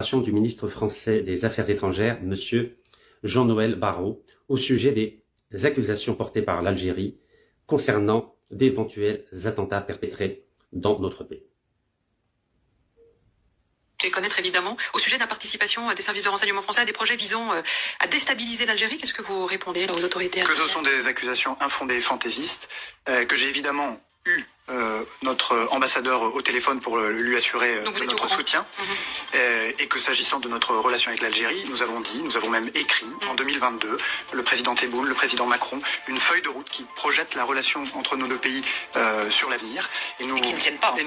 Du ministre français des Affaires étrangères, M. Jean-Noël Barrot, au sujet des accusations portées par l'Algérie concernant d'éventuels attentats perpétrés dans notre pays. Et connaître évidemment au sujet de la participation des services de renseignement français à des projets visant à déstabiliser l'Algérie. Qu'est-ce que vous répondez à l'autorité algérienne? Que ce sont des accusations infondées et fantaisistes, que j'ai évidemment eu notre ambassadeur au téléphone pour lui assurer de notre soutien, et que s'agissant de notre relation avec l'Algérie, nous avons même écrit en 2022, le président Tebboune, le président Macron, une feuille de route qui projette la relation entre nos deux pays sur l'avenir. Et nous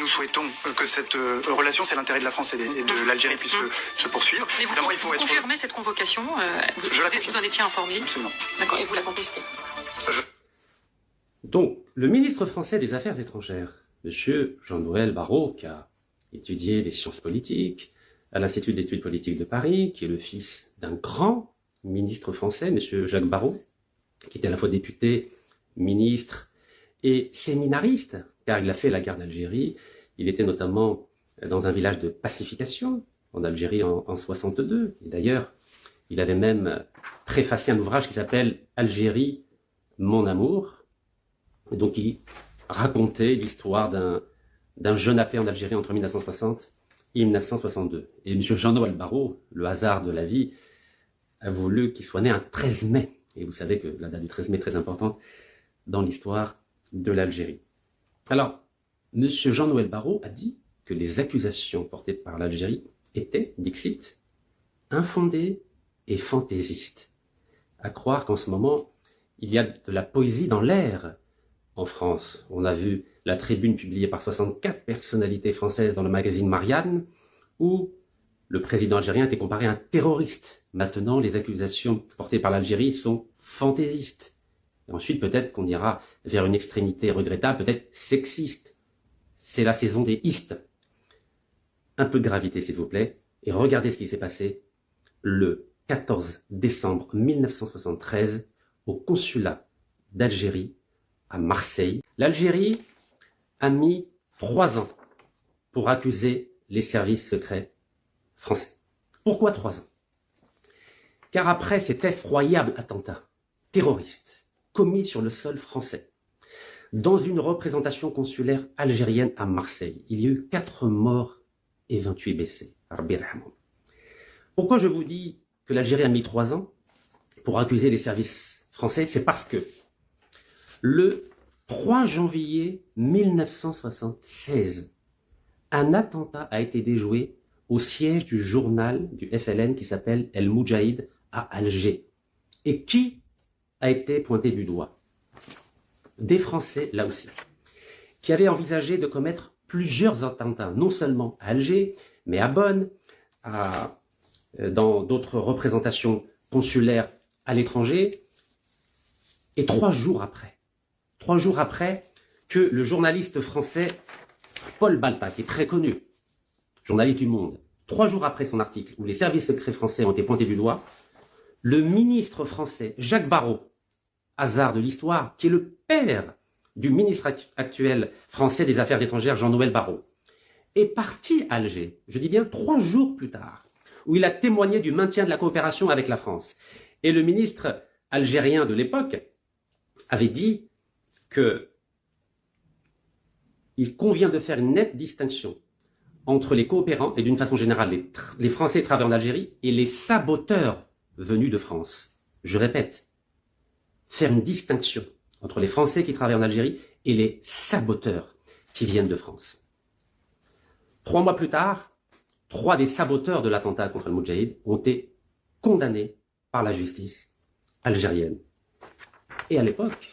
souhaitons que cette relation, c'est l'intérêt de la France et de l'Algérie, puisse se poursuivre. Mais vous confirmez cette convocation, vous en étiez informé? Absolument. D'accord, et vous la contestez? Donc, le ministre français des Affaires étrangères, M. Jean-Noël Barrot, qui a étudié les sciences politiques à l'Institut d'études politiques de Paris, qui est le fils d'un grand ministre français, M. Jacques Barrot, qui était à la fois député, ministre et séminariste, car il a fait la guerre d'Algérie. Il était notamment dans un village de pacification en Algérie en 62. Et d'ailleurs, il avait même préfacé un ouvrage qui s'appelle « Algérie, mon amour ». Donc, il racontait l'histoire d'un jeune appelé en Algérie entre 1960 et 1962. Et M. Jean-Noël Barrot, le hasard de la vie, a voulu qu'il soit né un 13 mai. Et vous savez que la date du 13 mai est très importante dans l'histoire de l'Algérie. Alors, M. Jean-Noël Barrot a dit que les accusations portées par l'Algérie étaient, dixit, infondées et fantaisistes. À croire qu'en ce moment, il y a de la poésie dans l'air. En France, on a vu la tribune publiée par 64 personnalités françaises dans le magazine Marianne, où le président algérien était comparé à un terroriste. Maintenant, les accusations portées par l'Algérie sont fantaisistes. Et ensuite, peut-être qu'on ira vers une extrémité regrettable, peut-être sexiste. C'est la saison des istes. Un peu de gravité, s'il vous plaît, et regardez ce qui s'est passé le 14 décembre 1973 au consulat d'Algérie à Marseille. L'Algérie a mis 3 ans pour accuser les services secrets français. Pourquoi 3 ans? Car après cet effroyable attentat terroriste commis sur le sol français, dans une représentation consulaire algérienne à Marseille, il y a eu 4 morts et 28 blessés. Pourquoi je vous dis que l'Algérie a mis 3 ans pour accuser les services français? C'est parce que le 3 janvier 1976, un attentat a été déjoué au siège du journal du FLN qui s'appelle El Moudjahid à Alger. Et qui a été pointé du doigt? Des Français, là aussi, qui avaient envisagé de commettre plusieurs attentats, non seulement à Alger, mais à Bonn, dans d'autres représentations consulaires à l'étranger. Et 3 jours après que le journaliste français Paul Balta, qui est très connu, journaliste du Monde, 3 jours après son article où les services secrets français ont été pointés du doigt, le ministre français Jacques Barrot, hasard de l'histoire, qui est le père du ministre actuel français des Affaires étrangères Jean-Noël Barrot, est parti à Alger, je dis bien 3 jours plus tard, où il a témoigné du maintien de la coopération avec la France. Et le ministre algérien de l'époque avait dit qu'il convient de faire une nette distinction entre les coopérants et d'une façon générale les Français travaillant en Algérie et les saboteurs venus de France. Je répète, faire une distinction entre les Français qui travaillent en Algérie et les saboteurs qui viennent de France. 3 mois plus tard, 3 des saboteurs de l'attentat contre le Moudjahid ont été condamnés par la justice algérienne. Et à l'époque,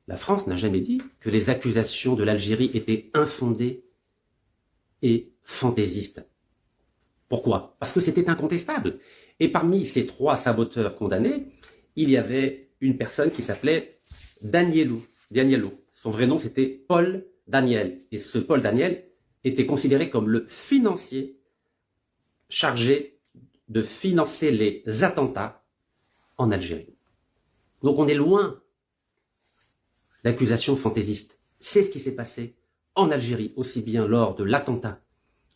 la France n'a jamais dit que les accusations de l'Algérie étaient infondées et fantaisistes. Pourquoi? Parce que c'était incontestable. Et parmi ces 3 saboteurs condamnés, il y avait une personne qui s'appelait Danielou. Son vrai nom, c'était Paul Daniel. Et ce Paul Daniel était considéré comme le financier chargé de financer les attentats en Algérie. Donc on est loin d'accusations fantaisistes. C'est ce qui s'est passé en Algérie, aussi bien lors de l'attentat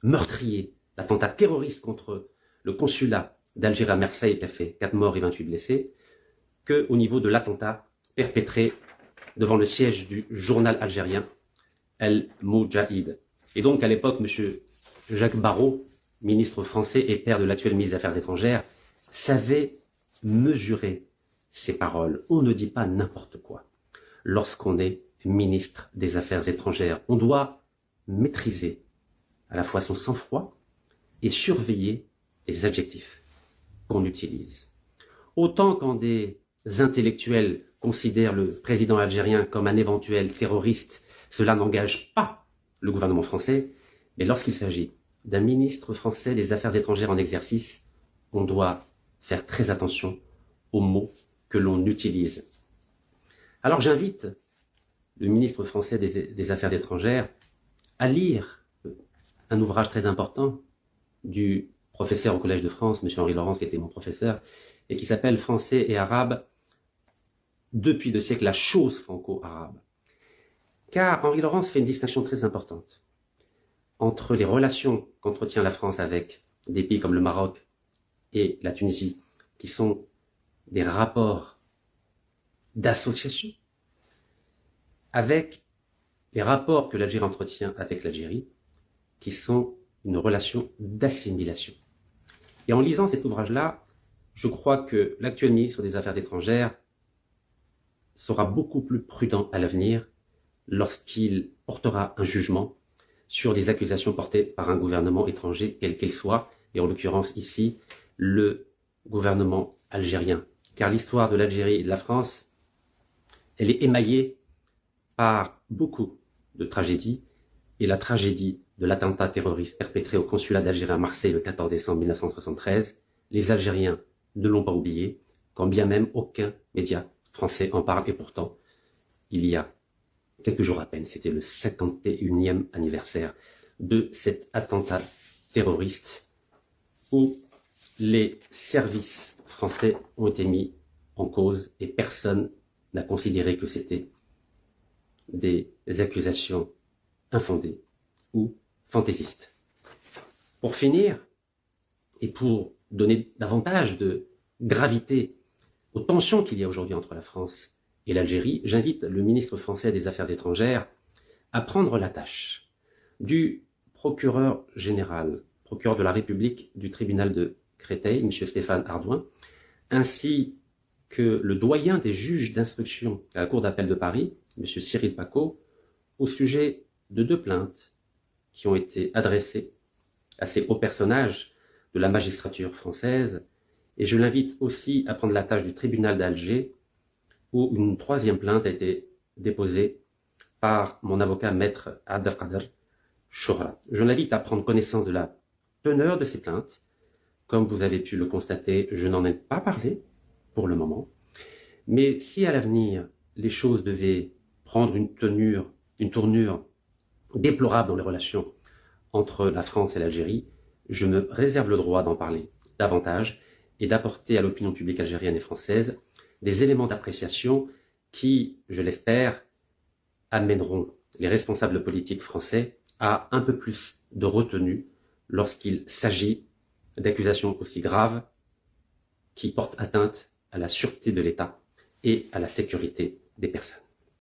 meurtrier, l'attentat terroriste contre le consulat d'Algérie à Marseille qui a fait 4 morts et 28 blessés, qu'au niveau de l'attentat perpétré devant le siège du journal algérien El Moudjahid. Et donc, à l'époque, M. Jacques Barrot, ministre français et père de l'actuel ministre des Affaires étrangères, savait mesurer ses paroles. On ne dit pas n'importe quoi lorsqu'on est ministre des Affaires étrangères. On doit maîtriser à la fois son sang-froid et surveiller les adjectifs qu'on utilise. Autant quand des intellectuels considèrent le président algérien comme un éventuel terroriste, cela n'engage pas le gouvernement français, mais lorsqu'il s'agit d'un ministre français des Affaires étrangères en exercice, on doit faire très attention aux mots que l'on utilise. Alors j'invite le ministre français des Affaires étrangères à lire un ouvrage très important du professeur au Collège de France, M. Henri Laurence, qui était mon professeur, et qui s'appelle « Français et Arabes depuis 2 siècles, la chose franco-arabe ». Car Henri Laurence fait une distinction très importante entre les relations qu'entretient la France avec des pays comme le Maroc et la Tunisie, qui sont des rapports d'association, avec les rapports que l'Algérie entretient avec l'Algérie, qui sont une relation d'assimilation. Et en lisant cet ouvrage-là, je crois que l'actuel ministre des Affaires étrangères sera beaucoup plus prudent à l'avenir lorsqu'il portera un jugement sur des accusations portées par un gouvernement étranger, quel qu'il soit, et en l'occurrence ici, le gouvernement algérien. Car l'histoire de l'Algérie et de la France, elle est émaillée par beaucoup de tragédies, et la tragédie de l'attentat terroriste perpétré au consulat d'Algérie à Marseille le 14 décembre 1973, les Algériens ne l'ont pas oublié, quand bien même aucun média français en parle, et pourtant, il y a quelques jours à peine, c'était le 51e anniversaire de cet attentat terroriste où les services français ont été mis en cause et personne n'a considéré que c'était des accusations infondées ou fantaisistes. Pour finir, et pour donner davantage de gravité aux tensions qu'il y a aujourd'hui entre la France et l'Algérie, j'invite le ministre français des Affaires étrangères à prendre la tâche du procureur général, procureur de la République du tribunal de Créteil, M. Stéphane Ardouin, ainsi que le doyen des juges d'instruction à la Cour d'appel de Paris, M. Cyril Pacaud, au sujet de 2 plaintes qui ont été adressées à ces hauts personnages de la magistrature française. Et je l'invite aussi à prendre la tâche du tribunal d'Alger, où une 3e plainte a été déposée par mon avocat maître Abdelkader Chohra. Je l'invite à prendre connaissance de la teneur de ces plaintes. Comme vous avez pu le constater, je n'en ai pas parlé pour le moment. Mais si à l'avenir, les choses devaient prendre une tournure déplorable dans les relations entre la France et l'Algérie, je me réserve le droit d'en parler davantage et d'apporter à l'opinion publique algérienne et française des éléments d'appréciation qui, je l'espère, amèneront les responsables politiques français à un peu plus de retenue lorsqu'il s'agit d'accusations aussi graves qui portent atteinte à la sûreté de l'État et à la sécurité des personnes.